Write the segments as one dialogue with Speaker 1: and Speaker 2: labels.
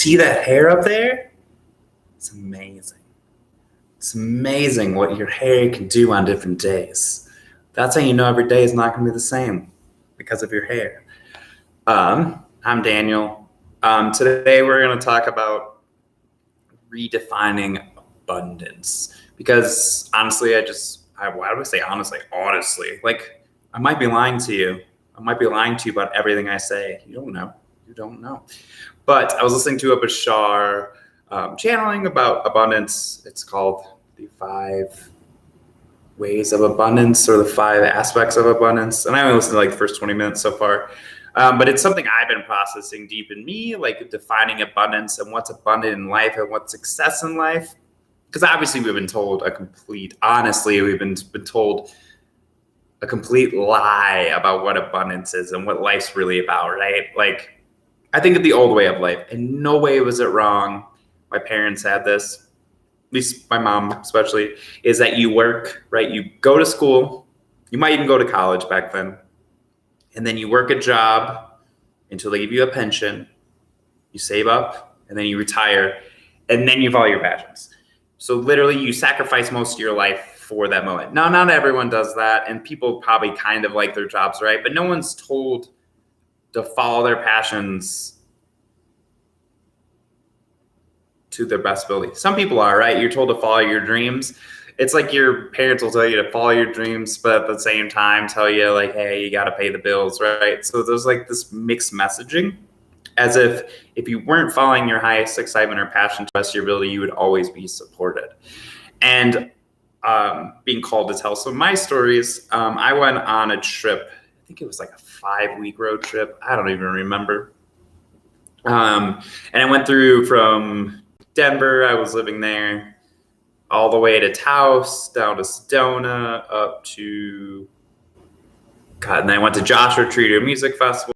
Speaker 1: see that hair up there? It's amazing. It's amazing what your hair can do on different days. That's how you know every day is not going to be the same because of your hair. I'm Daniel. Today we're going to talk about redefining abundance because honestly, why do I say honestly? Honestly, like I might be lying to you. I might be lying to you about everything I say. You don't know. You don't know. But I was listening to a Bashar channeling about abundance. It's called the 5 ways of abundance or the 5 aspects of abundance. And I only listened to like the first 20 minutes so far. But it's something I've been processing deep in me, like defining abundance and what's abundant in life and what's success in life. Because obviously we've been told we've been told a complete lie about what abundance is and what life's really about, right? Like, I think of the old way of life, and no way was it wrong. My parents had this, at least my mom especially, is that you work, right? You go to school, you might even go to college back then, and then you work a job until they give you a pension, you save up, and then you retire, and then you follow your passions. So literally you sacrifice most of your life for that moment. Now, not everyone does that, and people probably kind of like their jobs, right? But no one's told to follow their passions to their best ability. Some people are, right? You're told to follow your dreams. It's like your parents will tell you to follow your dreams, but at the same time tell you like, hey, you got to pay the bills, right? So there's like this mixed messaging, as if you weren't following your highest excitement or passion to the best of your ability, you would always be supported. And being called to tell some of my stories, I went on a trip. I think it was like a 5-week road trip. I don't even remember. And I went through from Denver. I was living there all the way to Taos, down to Sedona, up to God. And then I went to Joshua Tree to a music festival.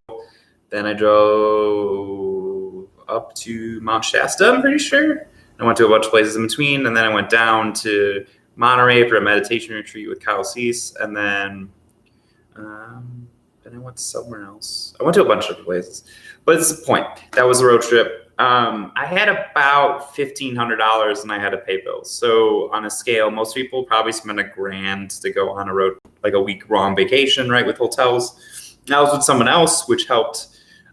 Speaker 1: Then I drove up to Mount Shasta, I'm pretty sure. I went to a bunch of places in between. And then I went down to Monterey for a meditation retreat with Kyle Cease. And then I went somewhere else. I went to a bunch of places. But it's the point. That was a road trip. I had about $1,500 and I had to pay bills. So on a scale, most people probably spend $1,000 to go on a road, like a week-long vacation, right, with hotels. And I was with someone else, which helped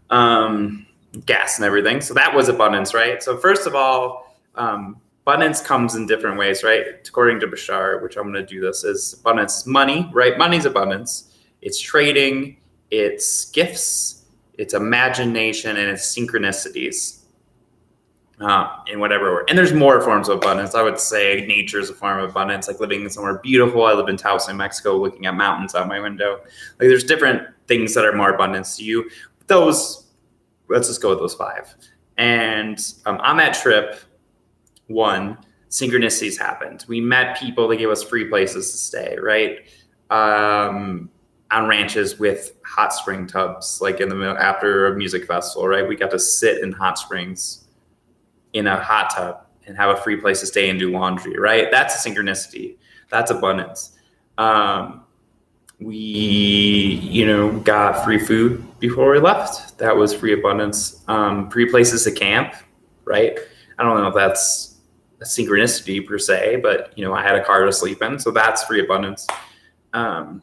Speaker 1: gas and everything. So that was abundance, right? So first of all, abundance comes in different ways, right? According to Bashar, which I'm going to do this, is abundance money, right? Money's abundance. It's trading, it's gifts, it's imagination, and it's synchronicities in whatever way. And there's more forms of abundance. I would say nature is a form of abundance, like living somewhere beautiful. I live in Taos, New Mexico, looking at mountains out my window. Like there's different things that are more abundance to you. Those, let's just go with those 5. And on that trip, 1, synchronicities happened. We met people that gave us free places to stay, right? On ranches with hot spring tubs, like in the middle after a music festival, right? We got to sit in hot springs in a hot tub and have a free place to stay and do laundry, right? That's a synchronicity. That's abundance. We, got free food before we left. That was free abundance. Free places to camp, right? I don't know if that's a synchronicity per se, but I had a car to sleep in, so that's free abundance. What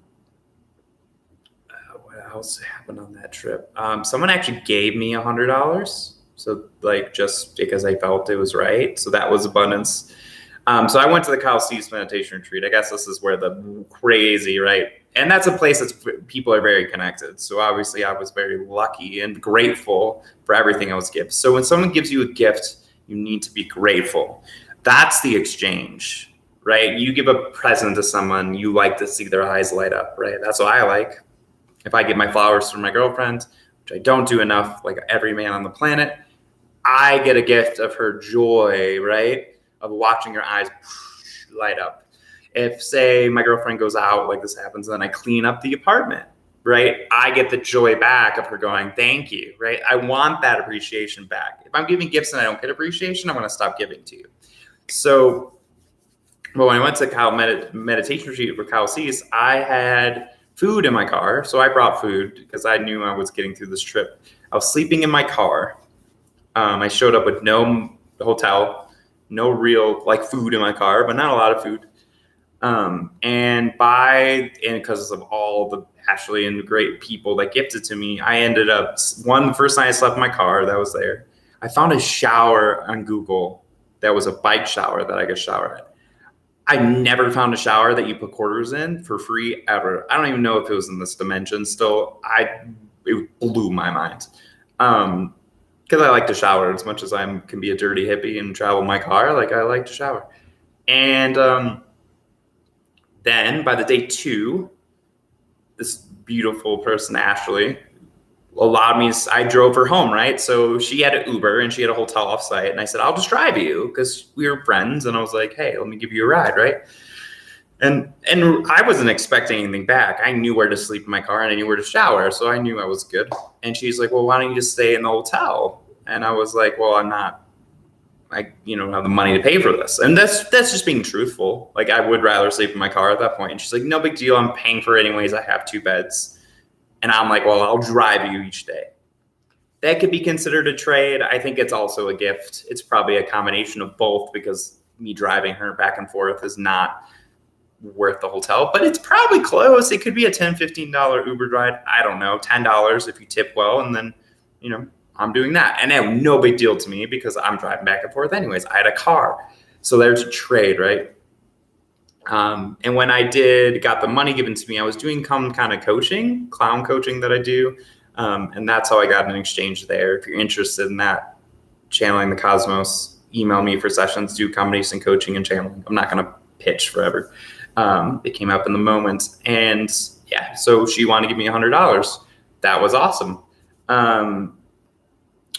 Speaker 1: else happened on that trip? Someone actually gave me $100, so like just because I felt it was right. So that was abundance. So I went to the Kyle Cease meditation retreat. I guess this is where the crazy, right? And that's a place that people are very connected. So obviously I was very lucky and grateful for everything I was given. So when someone gives you a gift, you need to be grateful. That's the exchange, right? You give a present to someone, you like to see their eyes light up, right? That's what I like. If I get my flowers from my girlfriend, which I don't do enough, like every man on the planet, I get a gift of her joy, right? Of watching her eyes light up. If, say, my girlfriend goes out, like this happens, and then I clean up the apartment, right? I get the joy back of her going, thank you, right? I want that appreciation back. If I'm giving gifts and I don't get appreciation, I'm going to stop giving to you. So, but when I went to Kyle meditation retreat for Kyle Cease, I had food in my car. So I brought food because I knew I was getting through this trip. I was sleeping in my car. I showed up with no hotel, no real food in my car, but not a lot of food. And because of all the Ashley and great people that gifted to me, I ended up the first night I slept in my car that was there. I found a shower on Google that was a bike shower that I could shower at. I never found a shower that you put quarters in for free ever. I don't even know if it was in this dimension still. It blew my mind. Because I like to shower as much as I can be a dirty hippie and travel my car. I like to shower. And then by the day 2, this beautiful person, Ashley, allowed me. I drove her home, right? So she had an Uber and she had a hotel offsite, and I said, "I'll just drive you," because we were friends. And I was like, "Hey, let me give you a ride," right? And I wasn't expecting anything back. I knew where to sleep in my car and I knew where to shower, so I knew I was good. And she's like, "Well, why don't you just stay in the hotel?" And I was like, "Well, I don't have the money to pay for this." And that's just being truthful. I would rather sleep in my car at that point. And she's like, "No big deal. I'm paying for it anyways. I have 2 beds." And I'm like, "Well, I'll drive you each day." That could be considered a trade. I think it's also a gift. It's probably a combination of both, because me driving her back and forth is not worth the hotel, but it's probably close. It could be a $10, $15 Uber ride. I don't know, $10 if you tip well. And then, I'm doing that. And it was no big deal to me because I'm driving back and forth anyways. I had a car. So there's a trade, right? And when I got the money given to me, I was doing some kind of coaching, clown coaching that I do. And that's how I got an exchange there. If you're interested in that, channeling the cosmos, email me for sessions, do combination coaching and channeling. I'm not going to pitch forever. It came up in the moment. And yeah, so she wanted to give me $100. That was awesome.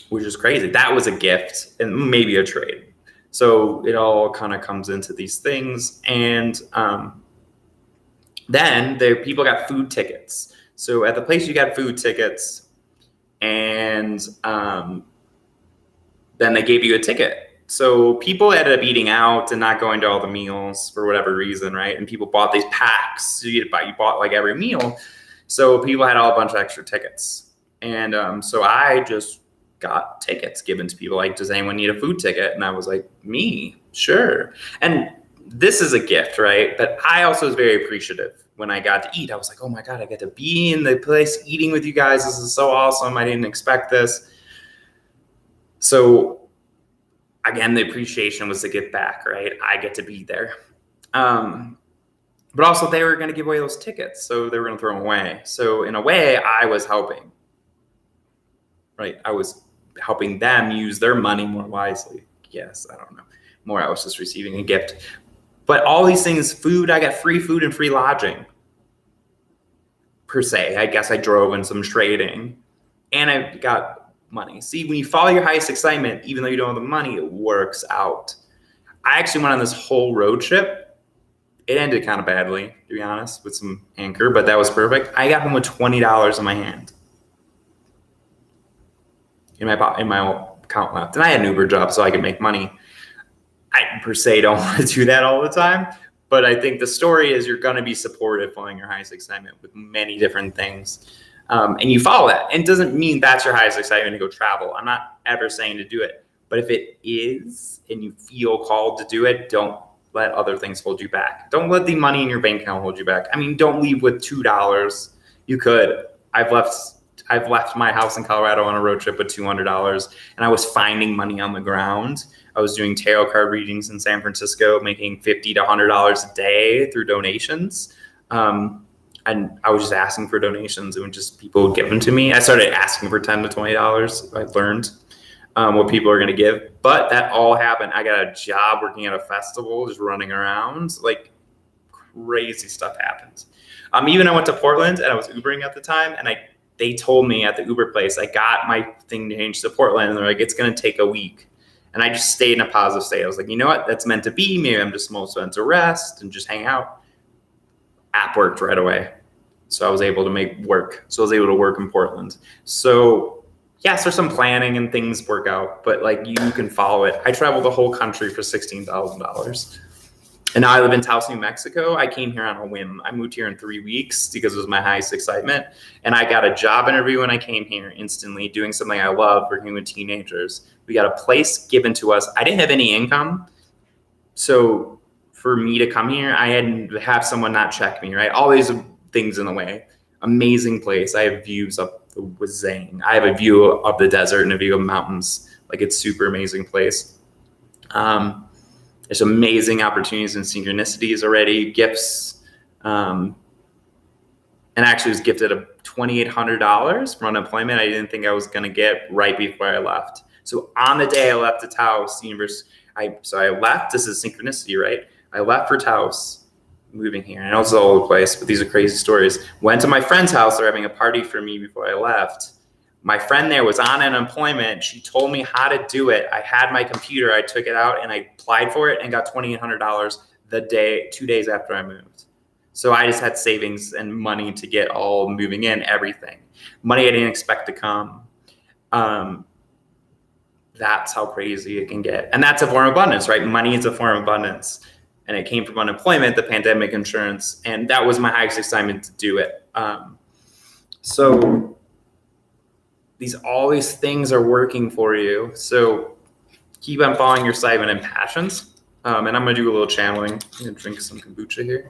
Speaker 1: Which is crazy. That was a gift and maybe a trade. So it all kind of comes into these things. And then the people got food tickets. So at the place you got food tickets, and then they gave you a ticket. So people ended up eating out and not going to all the meals for whatever reason, right? And people bought these packs. So you bought every meal. So people had a bunch of extra tickets. And so I just got tickets given to people. Does anyone need a food ticket? And I was like, me, sure. And this is a gift, right? But I also was very appreciative when I got to eat. I was like, oh my God, I get to be in the place eating with you guys. This is so awesome. I didn't expect this. So again, the appreciation was to give back, right? I get to be there. But also they were going to give away those tickets. So they were going to throw them away. So in a way, I was helping, right? I was helping them use their money more wisely. Yes, I don't know. More, I was just receiving a gift. But all these things, food, I got free food and free lodging, per se. I guess I drove in some trading, and I got money. See, when you follow your highest excitement, even though you don't have the money, it works out. I actually went on this whole road trip. It ended kind of badly, to be honest, with some anchor, but that was perfect. I got home with $20 in my hand. In my account left. And I had an Uber job so I could make money. I per se don't want to do that all the time, but I think the story is you're going to be supportive following your highest excitement with many different things. And you follow that. And it doesn't mean that's your highest excitement to go travel. I'm not ever saying to do it. But if it is and you feel called to do it, don't let other things hold you back. Don't let the money in your bank account hold you back. I mean, don't leave with $2. You could. I've left my house in Colorado on a road trip with $200, and I was finding money on the ground. I was doing tarot card readings in San Francisco, making $50 to $100 a day through donations. And I was just asking for donations, and just people would give them to me. I started asking for $10 to $20. I learned what people are going to give, but that all happened. I got a job working at a festival, just running around. Crazy stuff happened. Even I went to Portland, and I was Ubering at the time, and they told me at the Uber place, I got my thing changed to Portland, and they're like, it's going to take a week. And I just stayed in a positive state. I was like, you know what? That's meant to be. Maybe I'm just most meant to rest and just hang out. App worked right away. So I was able to make work. So I was able to work in Portland. So yes, there's some planning and things work out, but you can follow it. I traveled the whole country for $16,000. And now I live in Taos, New Mexico. I came here on a whim. I moved here in 3 weeks because it was my highest excitement. And I got a job interview when I came here instantly, doing something I love, working with teenagers. We got a place given to us. I didn't have any income. So for me to come here, I had to have someone not check me, right? All these things in the way. Amazing place. I have views up the Wazang. I have a view of the desert and a view of mountains. Like, it's super amazing place. There's amazing opportunities and synchronicities already, gifts. And actually was gifted a $2,800 from unemployment I didn't think I was going to get right before I left. So on the day I left to Taos University, I left. This is synchronicity, right? I left for Taos, moving here. I know it's all over the place, but these are crazy stories. Went to my friend's house. They're having a party for me before I left. My friend there was on unemployment. She told me how to do it. I had my computer. I took it out and I applied for it and got $2,800 the 2 days after I moved. So I just had savings and money to get all moving in, everything. Money I didn't expect to come. That's how crazy it can get. And that's a form of abundance, right? Money is a form of abundance. And it came from unemployment, the pandemic insurance, and that was my highest excitement to do it. So all these things are working for you. So keep on following your excitement and passions. And I'm going to do a little channeling. I'm going to drink some kombucha here.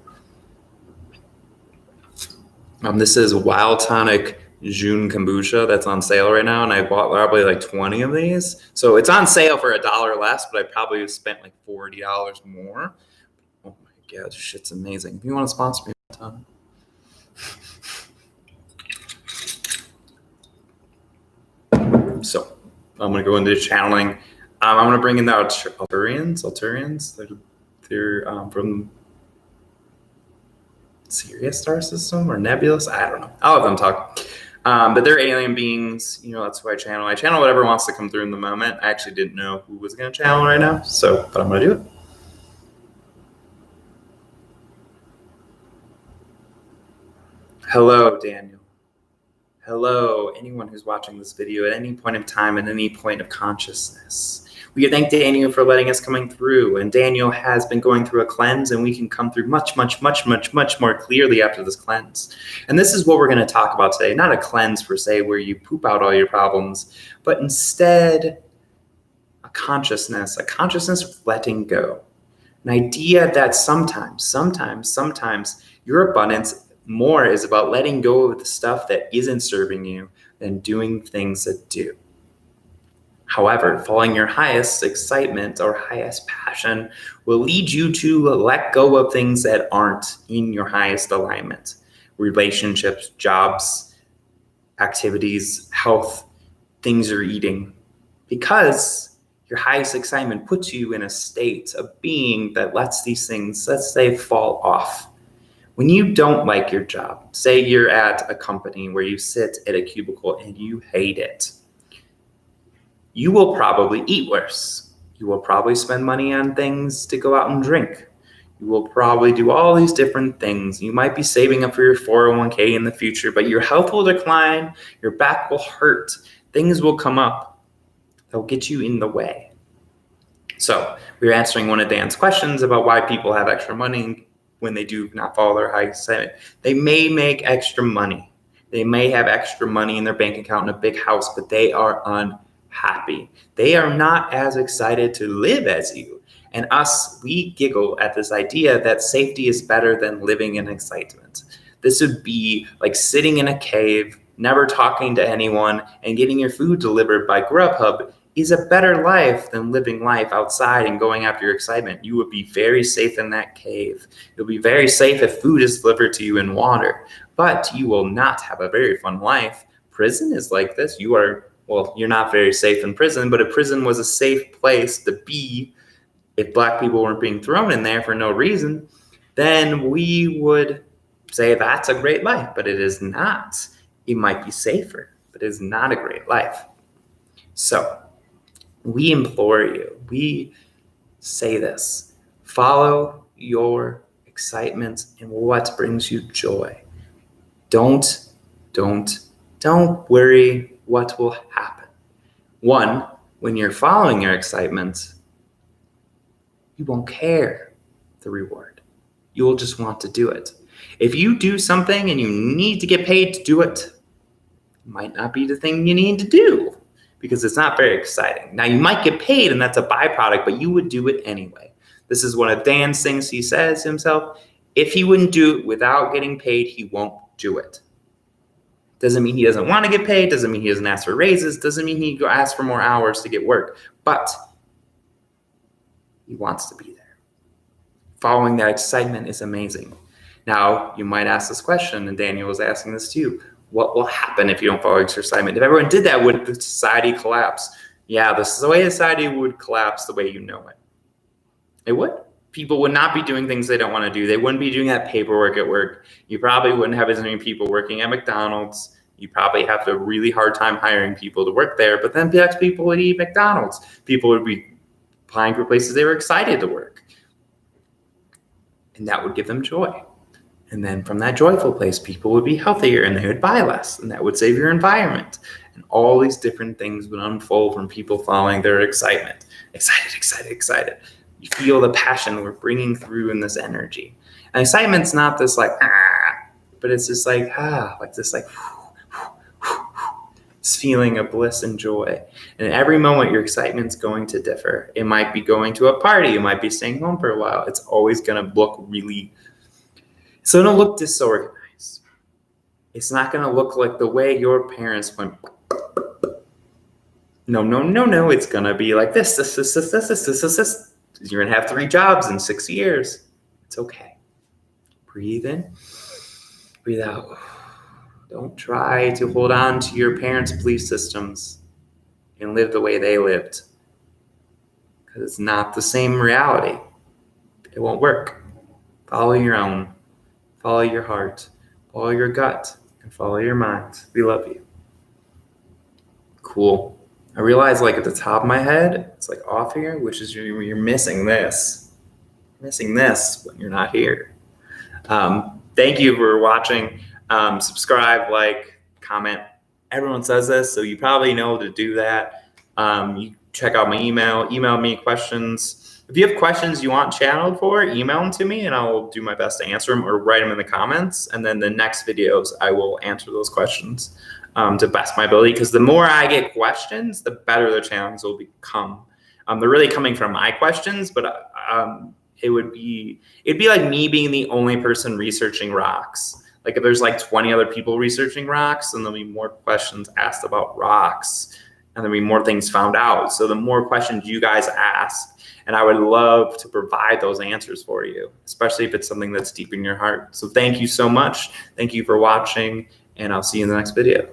Speaker 1: This is Wild Tonic June kombucha that's on sale right now, and I bought probably like 20 of these. So it's on sale for $1 less, but I probably spent like $40 more. Oh my god, this shit's amazing. If you want to sponsor me, Tom. So I'm gonna go into channeling. I'm gonna bring in the Alturians. They're from Sirius star system or nebulous. I don't know. I'll have them talk. But they're alien beings. That's who I channel. I channel whatever wants to come through in the moment. I actually didn't know who was going to channel right now, but I'm going to do it. Hello, Daniel. Hello, anyone who's watching this video at any point in time, at any point of consciousness. We thank Daniel for letting us coming through, and Daniel has been going through a cleanse, and we can come through much, much, much, much, much more clearly after this cleanse. And this is what we're going to talk about today. Not a cleanse per se, where you poop out all your problems, but instead a consciousness of letting go. An idea that sometimes your abundance more is about letting go of the stuff that isn't serving you than doing things that do. However, following your highest excitement or highest passion will lead you to let go of things that aren't in your highest alignment. Relationships, jobs, activities, health, things you're eating. Because your highest excitement puts you in a state of being that lets these things, let's say, fall off. When you don't like your job, say you're at a company where you sit at a cubicle and you hate it, you will probably eat worse. You will probably spend money on things to go out and drink. You will probably do all these different things. You might be saving up for your 401k in the future, but your health will decline, your back will hurt, things will come up that will get you in the way. So we're answering one of Dan's questions about why people have extra money when they do not follow their high excitement. They may make extra money. They may have extra money in their bank account in a big house, but they are unhappy. They are not as excited to live as you. And we giggle at this idea that safety is better than living in excitement. This would be like sitting in a cave, never talking to anyone, and getting your food delivered by Grubhub is a better life than living life outside and going after your excitement. You would be very safe in that cave. You'll be very safe if food is delivered to you in water, but you will not have a very fun life. Prison is like this. You're not very safe in prison, but if prison was a safe place to be, if Black people weren't being thrown in there for no reason, then we would say that's a great life, but it is not. It might be safer, but it is not a great life. So we implore you, we say this, follow your excitement and what brings you joy. Don't worry what will happen. One, when you're following your excitement, you won't care the reward. You will just want to do it. If you do something and you need to get paid to do it, it might not be the thing you need to do because it's not very exciting. Now, you might get paid, and that's a byproduct, but you would do it anyway. This is one of Dan's things he says himself. If he wouldn't do it without getting paid, he won't do it. Doesn't mean he doesn't want to get paid, doesn't mean he doesn't ask for raises, doesn't mean he go ask for more hours to get work, but he wants to be there. Following that excitement is amazing. Now, you might ask this question, and Daniel was asking this too. What will happen if you don't follow your excitement? If everyone did that, would the society collapse? Yeah, this is the way society would collapse the way you know it. It would. People would not be doing things they don't want to do. They wouldn't be doing that paperwork at work. You probably wouldn't have as many people working at McDonald's. You probably have a really hard time hiring people to work there, but then people would eat McDonald's. People would be applying for places they were excited to work. And that would give them joy. And then from that joyful place, people would be healthier and they would buy less, and that would save your environment. And all these different things would unfold from people following their excitement. Excited, excited, excited. You feel the passion we're bringing through in this energy. And excitement's not this like, but it's just like, like this like, this feeling of bliss and joy. And every moment your excitement's going to differ. It might be going to a party. It might be staying home for a while. It's always going to look really, so it'll look disorganized. It's not going to look like the way your parents went. No. It's going to be like this. You're going to have 3 jobs in 6 years. It's okay. Breathe in, breathe out. Don't try to hold on to your parents' belief systems and live the way they lived, because it's not the same reality. It won't work. Follow your own. Follow your heart. Follow your gut. And follow your mind. We love you. Cool. I realize like at the top of my head, it's like off here, which is you're missing this. Missing this when you're not here. Thank you for watching. Subscribe, like, comment. Everyone says this, so you probably know to do that. You check out my email me questions. If you have questions you want channeled for, email them to me and I'll do my best to answer them, or write them in the comments. And then the next videos, I will answer those questions to best my ability, because the more I get questions, the better the channels will become. They're really coming from my questions, but it'd be like me being the only person researching rocks. Like if there's like 20 other people researching rocks, then there'll be more questions asked about rocks, and there'll be more things found out. So the more questions you guys ask, and I would love to provide those answers for you, especially if it's something that's deep in your heart. So thank you so much. Thank you for watching, and I'll see you in the next video.